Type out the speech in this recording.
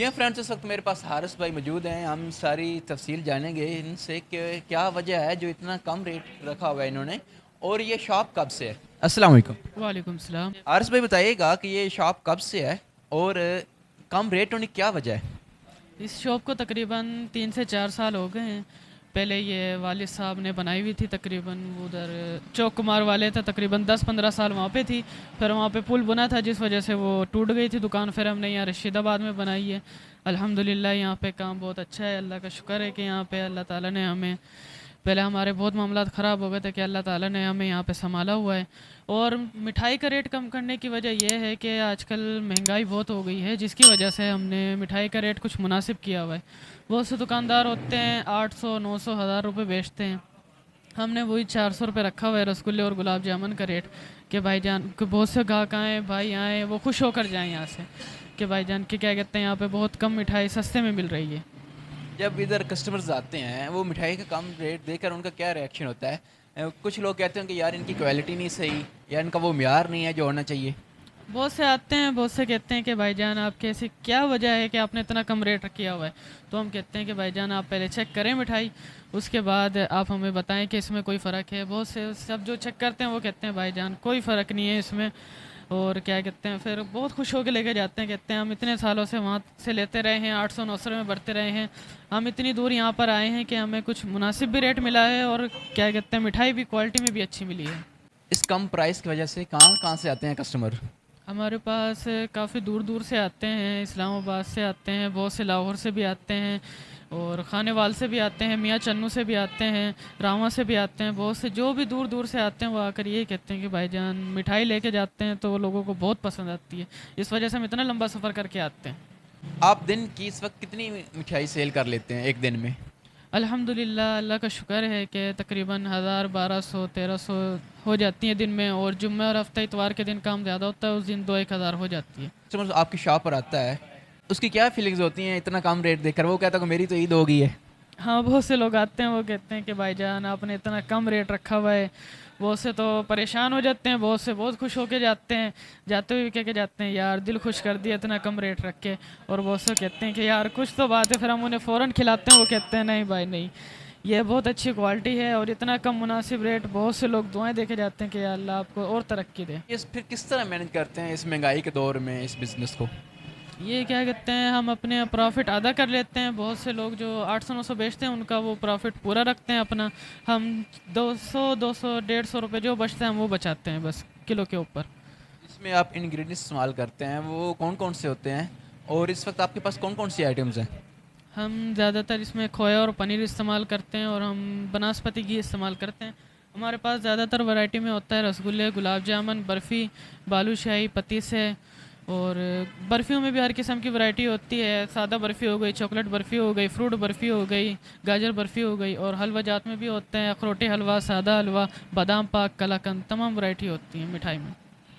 ये फ्रेंड्स इस वक्त मेरे पास हारिस भाई मौजूद हैं। हम सारी तफसील जानेंगे इनसे कि क्या वजह है जो इतना कम रेट रखा हुआ है इन्होंने, और ये शॉप कब से है। अस्सलाम वालेकुम। वालेकुम सलाम। हारिस भाई बताइएगा कि ये शॉप कब से है और कम रेट होने की क्या वजह है। इस शॉप को तकरीबन 3 से 4 साल हो गए हैं। पहले ये वालिद साहब ने बनाई हुई थी, तकरीबन वो उधर चौक कुमार वाले थे, तकरीबन 10-15 साल वहाँ पे थी। फिर वहाँ पे पुल बना था जिस वजह से वो टूट गई थी दुकान। फिर हमने यहाँ रशीदाबाद में बनाई है। अल्हम्दुलिल्लाह यहाँ पे काम बहुत अच्छा है, अल्लाह का शुक्र है कि यहाँ पे अल्लाह ताला ने हमें, पहले हमारे बहुत मामलात ख़राब हो गए थे कि अल्लाह ताला ने हमें यहाँ पे संभाला हुआ है। और मिठाई का रेट कम करने की वजह यह है कि आजकल महंगाई बहुत हो गई है, जिसकी वजह से हमने मिठाई का रेट कुछ मुनासिब किया हुआ है। बहुत से दुकानदार होते हैं 800-900 हज़ार रुपये बेचते हैं, हमने वही 400 रुपये रखा हुआ है रसगुल्ले और गुलाब जामुन का रेट। कि भाईजान कि बहुत से ग्राहक आए, भाई आए, वो खुश होकर जाएं यहाँ से कि भाईजान कि क्या कहते हैं, यहाँ पे बहुत कम मिठाई सस्ते में मिल रही है। जब इधर कस्टमर्स आते हैं वो मिठाई का कम रेट देखकर उनका क्या रिएक्शन होता है। कुछ लोग कहते हैं कि यार इनकी क्वालिटी नहीं सही या इनका वो म्यार नहीं है जो होना चाहिए। बहुत से आते हैं, बहुत से कहते हैं कि भाईजान आपके ऐसी क्या वजह है कि आपने इतना कम रेट किया हुआ है। तो हम कहते हैं कि भाईजान आप पहले चेक करें मिठाई, उसके बाद आप हमें बताएं कि इसमें कोई फ़र्क है। बहुत से सब जो चेक करते हैं वो कहते हैं भाईजान कोई फ़र्क नहीं है इसमें। और क्या कहते हैं, फिर बहुत खुश होकर लेके जाते हैं, कहते हैं हम इतने सालों से वहाँ से लेते रहे हैं, 800-900 में बढ़ते रहे हैं, हम इतनी दूर यहाँ पर आए हैं कि हमें कुछ मुनासिब भी रेट मिला है और क्या कहते हैं मिठाई भी क्वालिटी में भी अच्छी मिली है। इस कम प्राइस की वजह से कहाँ कहाँ से आते हैं कस्टमर। हमारे पास काफ़ी दूर दूर से आते हैं, इस्लामाबाद से आते हैं, बहुत से लाहौर से भी आते हैं, और खानेवाल से भी आते हैं, मियाँ चन्नू से भी आते हैं, रामा से भी आते हैं। बहुत से जो भी दूर दूर से आते हैं वो आकर यही कहते हैं कि भाईजान मिठाई लेके जाते हैं तो वो लोगों को बहुत पसंद आती है। इस वजह से हम इतना लंबा सफ़र करके आते हैं। आप दिन की इस वक्त कितनी मिठाई सेल कर लेते हैं एक दिन में। अल्हम्दुलिल्लाह, अल्लाह का शुक्र है कि तकरीबन 1000, 1200, 1300 हो जाती हैं दिन में, और जुम्मे और हफ्ते इतवार के दिन काम ज़्यादा होता है, उस दिन 2-1 हज़ार हो जाती है। कस्टमर आपकी शॉप पर आता है उसकी क्या फीलिंग्स होती हैं इतना कम रेट देखकर। वो कहता है कि मेरी तो ईद हो गई है। हाँ, बहुत से लोग आते हैं, वो कहते हैं कि भाईजान आपने इतना कम रेट रखा हुआ है। बहुत से तो परेशान हो जाते हैं, बहुत से बहुत खुश होके जाते हैं, जाते हुए भी कह के जाते हैं यार दिल खुश कर दिया इतना कम रेट रख के। और बहुत से कहते हैं कि यार कुछ तो बात है, फिर हम उन्हें फ़ौरन खिलाते हैं, वो कहते हैं नहीं भाई नहीं, ये बहुत अच्छी क्वालिटी है और इतना कम मुनासिब रेट। बहुत से लोग दुआएं देके जाते हैं कि या अल्लाह आपको और तरक्की दे। इस फिर किस तरह मैनेज करते हैं इस महंगाई के दौर में इस बिज़नेस को। ये क्या कहते हैं, हम अपने प्रॉफिट आधा कर लेते हैं। बहुत से लोग जो 800-900 बेचते हैं उनका वो प्रॉफिट पूरा रखते हैं अपना। हम 200-200, 150 रुपये जो बचते हैं हम वो बचाते हैं बस किलो के ऊपर। इसमें आप इंग्रेडिएंट्स इस्तेमाल करते हैं वो कौन कौन से होते हैं, और इस वक्त आपके पास कौन कौन सी आइटम्स हैं। हम ज़्यादातर इसमें खोया और पनीर इस्तेमाल करते हैं, और हम बनास्पति घी इस्तेमाल करते हैं। हमारे पास ज़्यादातर वैरायटी में होता है रसगुल्ले, गुलाब जामुन, बर्फ़ी, बालूशाही, पतीसे। और बर्फ़ियों में भी हर किस्म की वैरायटी होती है। सादा बर्फ़ी हो गई, चॉकलेट बर्फ़ी हो गई, फ्रूट बर्फ़ी हो गई, गाजर बर्फ़ी हो गई, और हलवा जात में भी होते हैं, अखरोटी हलवा, सादा हलवा, बादाम पाक, कलाकंद, तमाम वैरायटी होती है मिठाई में।